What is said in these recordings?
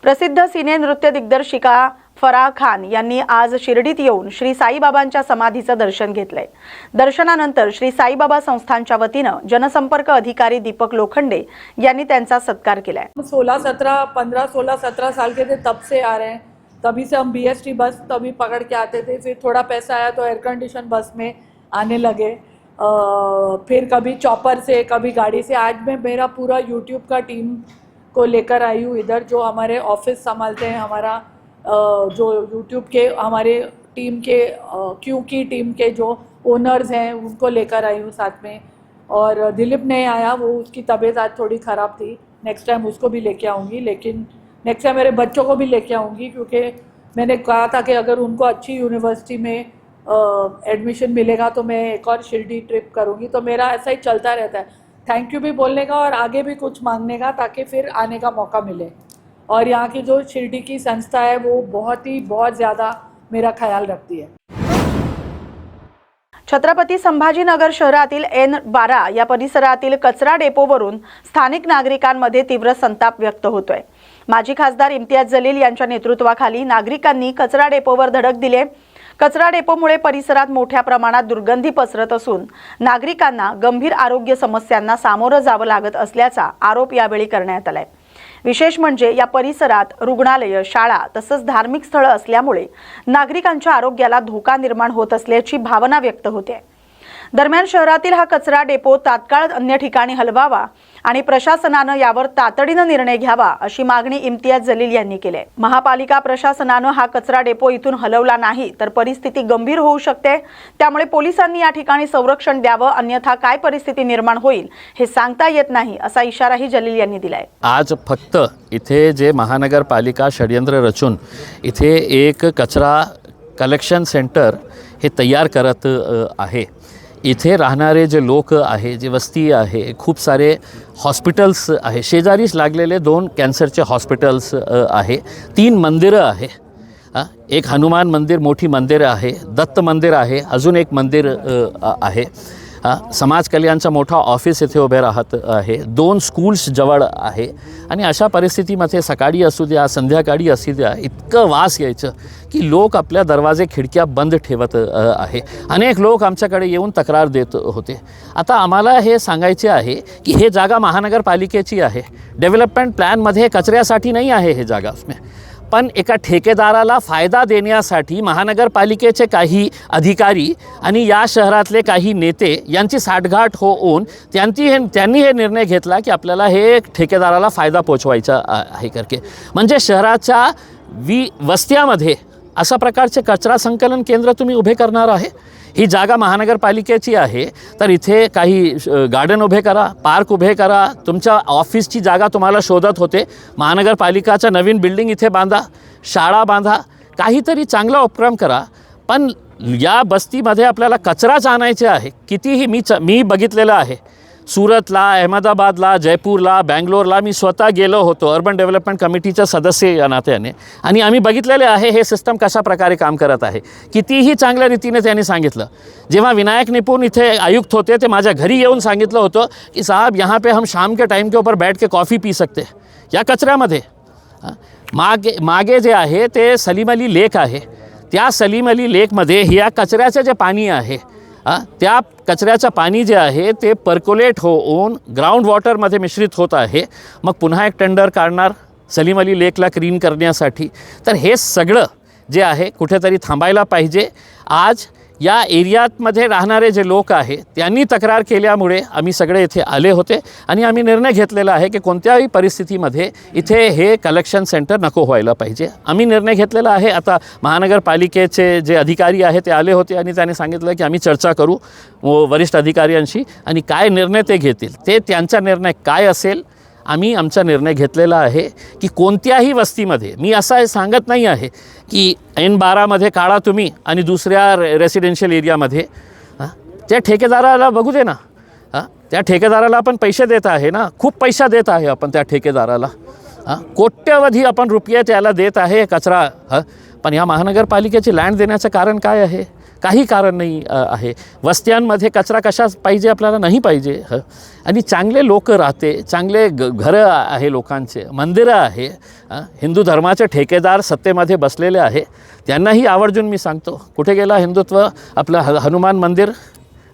प्रसिद्ध सिने नृत्य दिग्दर्शिका फराह खान यांनी आज शिर्डीत येऊन श्री साईबाबांच्या समाधीचं दर्शन घेतलंय। दर्शनानंतर श्री साईबाबा संस्थानच्या वतीनं जनसंपर्क अधिकारी दीपक लोखंडे यांनी त्यांचा सत्कार केलाय। 16-17 साल के थे तब से आ रहे हैं, तभी से हम BST बस तभी पकड़ के आते थे। फिर थोड़ा पैसा आया तो एयर कंडीशन बस में आने लगे, फिर कभी चॉपर से कभी गाड़ी से। आज मैं मेरा पूरा यूट्यूब का टीम को लेकर आई हूँ इधर, जो हमारे ऑफिस संभालते हैं, हमारा जो यूट्यूब के हमारे टीम के क्यू की टीम के जो ओनर्स हैं उनको लेकर आई हूँ साथ में। और दिलीप नहीं आया, वो उसकी तबीयत आज थोड़ी ख़राब थी। नेक्स्ट टाइम उसको भी लेके आऊँगी, लेकिन नेक्स्ट टाइम मेरे बच्चों को भी लेके आऊँगी, क्योंकि मैंने कहा था कि अगर उनको अच्छी यूनिवर्सिटी में एडमिशन मिलेगा तो मैं एक और शिरडी ट्रिप करूँगी। तो मेरा ऐसा ही चलता रहता है, थैंक यू भी बोलने का और आगे भी कुछ मांगने का, ताकि फिर आने का मौका मिले। और यहाँ की जो शिरडी की संस्था है वो बहुत ज़्यादा मेरा ख्याल रखती है। छत्रपती संभाजीनगर शहरातील N12 या परिसरातील कचरा डेपोवरून स्थानिक नागरिकांमध्ये तीव्र संताप व्यक्त होतोय। माजी खासदार इम्तियाज जलील यांच्या नेतृत्वाखाली नागरिकांनी कचरा डेपोवर धडक दिली। कचरा डेपोमुळे परिसरात मोठ्या प्रमाणात दुर्गंधी पसरत असून नागरिकांना गंभीर आरोग्य समस्यांना सामोरं जावं लागत असल्याचा आरोप यावेळी करण्यात आलाय। विशेष म्हणजे या परिसरात रुग्णालय, शाळा तसंच धार्मिक स्थळे असल्यामुळे नागरिकांच्या आरोग्याला धोका निर्माण होत असल्याची भावना व्यक्त होते। दरम्यान शहरातील हा कचरा डेपो तात्काळ अन्य ठिकाणी हलवावा आणि प्रशासनाने यावर तातडीने निर्णय घ्यावा अशी मागणी इम्तियाज जलील यांनी केली आहे। महापालिका प्रशासनाने हा कचरा डेपो इथून हलवला नाही तर परिस्थिती गंभीर होऊ शकते, त्यामुळे पोलिसांनी या ठिकाणी संरक्षण द्यावं, अन्यथा काय परिस्थिती निर्माण होईल हे सांगता येत नाही असा इशाराही जलील यांनी दिलाय। आज फक्त इथे जे महानगरपालिका षडयंत्र रचून इथे एक कचरा कलेक्शन सेंटर हे तयार करत आहे। इथे राहणारे जे लोक आहे, जे वस्ती आहे, खूप सारे हॉस्पिटल्स आहे, शेजारीच लागलेले 2 कॅन्सरचे हॉस्पिटल्स आहे, 3 मंदिरं आहे, एक हनुमान मंदिर, मोठी मंदिर आहे, दत्त मंदिर आहे, अजून एक मंदिर आहे, समाज कल्याणचा मोठा ऑफिस इथे उभे राहत आहे, 2 स्कूल्स जवळ आहे। आणि अशा परिस्थितीमध्ये सकाळी असू द्या, संध्याकाळी असू द्या, इतकं वास यायचं की लोक आपल्या दरवाजे खिडक्या बंद ठेवत आहे। अनेक लोक आमच्याकडे येऊन तक्रार देत होते। आता आम्हाला हे सांगायचे आहे की हे जागा महानगरपालिकेची आहे, डेव्हलपमेंट प्लॅनमध्ये कचऱ्यासाठी नाही आहे हे जागा उसमें, पण एका ठेकेदाराला फायदा देण्यासाठी महानगरपालिकेचे काही अधिकारी आणि या शहरातले काही नेते यांची साठगाठ होऊन त्यांनी हे निर्णय घेतला की आपल्याला हे ठेकेदाराला फायदा पोचवायचा आहे करके। म्हणजे शहराच्या वस्त्यामध्ये अशा प्रकारचे कचरा संकलन केंद्र तुम्ही उभे करणार आहे। ही जागा महानगरपालिकेची आहे तर इथे काही गार्डन उभे करा, पार्क उभे करा, तुमच्या ऑफिसची जागा तुम्हाला शोधत होते, महानगरपालिकाचा नवीन बिल्डिंग इथे बांधा, शाळा बांधा, काहीतरी चांगला उपक्रम करा। पण या बस्तीमध्ये आपल्याला कचराच आणायचे आहे। कितीही मी बघितलेलं आहे, सूरतला, अहमदाबादला, जयपूरला, बँगलोरला मी स्वतः गेलो होतो अर्बन डेव्हलपमेंट कमिटीचा सदस्य या नात्याने, आणि आम्ही बघितलेले आहे हे सिस्टम कशा प्रकारे काम करत आहे। कितीही चांगल्या रीतीने त्यांनी सांगितलं। जेव्हा विनायक निपुण इथे आयुक्त होते ते माझ्या घरी येऊन सांगितलं होतं की साहब यहाँ पे हम शाम के टाइम के ऊपर बैठ के कॉफ़ी पी सकते या कचऱ्यामध्ये। मागे जे आहे ते सलीम अली लेक आहे, त्या सलीम अली लेकमध्ये ह्या कचऱ्याचे जे पाणी आहे, त्या कचऱ्याचं पाणी जे आहे ते पर्क्युलेट होऊन ग्राउंड वॉटरमध्ये मिश्रित होत आहे। मग पुन्हा एक टेंडर काढणार सलीम अली लेकला क्लीन करण्यासाठी। तर हे सगळं जे आहे कुठेतरी थांबायला पाहिजे। आज या एरियामध्ये राहणारे जे लोक आहे त्यांनी तक्रार केल्यामुळे आम्ही सगळे इथे आले होते आणि आम्ही निर्णय घेतलेला आहे की कोणत्याही परिस्थितीमध्ये इथे हे कलेक्शन सेंटर नको व्हायला पाहिजे। आम्ही निर्णय घेतलेला आहे। आता महानगरपालिकेचे जे अधिकारी आहे ते आले होते आणि त्यांनी सांगितलं की आम्ही चर्चा करू वरिष्ठ अधिकाऱ्यांशी आणि काय निर्णय ते घेतील ते त्यांचा निर्णय काय असेल आम्ही आमचा निर्णय घेतलेला आहे की कोणत्याही वस्तीमध्ये, मी असं सांगत नाही आहे की N12 मध्ये काढा तुम्ही आणि दुसऱ्या रेसिडेन्शियल एरियामध्ये, त्या ठेकेदाराला बघू दे ना, त्या ठेकेदाराला आपण पैसे देत आहे ना, खूप पैसा देत आहे आपण त्या ठेकेदाराला। कोट्यवधी आपण रुपये त्याला देत आहे कचरा पण या महानगरपालिकेची लँड देण्याचं कारण काय आहे? काही कारण नाही आहे. वस्त्यांमध्ये कचरा कशा पाहिजे आपल्याला नाही पाहिजे आणि चांगले लोक राहते, चांगले घरं आहे, लोकांचे मंदिरं आहे, हिंदू धर्माचे ठेकेदार सत्तेमध्ये बसलेले आहे, त्यांनाही आवर्जून मी सांगतो, कुठे गेला हिंदुत्व? आपलं हनुमान मंदिर,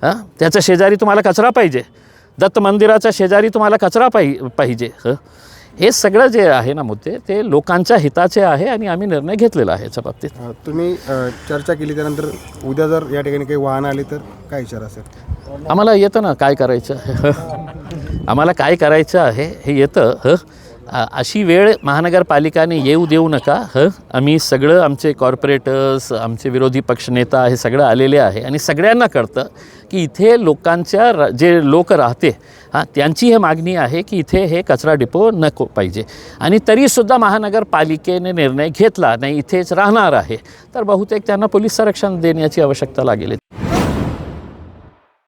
त्याच्या शेजारी तुम्हाला कचरा पाहिजे, दत्त मंदिराच्या शेजारी तुम्हाला कचरा पाहिजे. हे सगळं जे आहे ना मुद्दे ते लोकांच्या हिताचे आहे आणि आम्ही निर्णय घेतलेला आहे याच्या बाबतीत. तुम्ही चर्चा केली त्यानंतर उद्या जर या ठिकाणी काही वाहन आली तर काय इशारा असेल? आम्हाला येतं ना काय करायचं आम्हाला काय करायचं आहे हे येतं. अशी वेळ महानगरपालिकाने येऊ देऊ नका. आम्ही सगळं आमचे कॉर्पोरेटर्स, आमचे विरोधी पक्षनेता हे सगळं आलेले आहे आणि सगळ्यांना कळतं की इथे लोकांच्या जे लोक राहते त्यांची हे मागणी आहे की इथे हे कचरा डिपो नको पाहिजे आणि तरीसुद्धा महानगरपालिकेने निर्णय घेतला नाही इथेच राहणार आहे तर बहुतेक त्यांना पोलीस संरक्षण देण्याची आवश्यकता लागेल.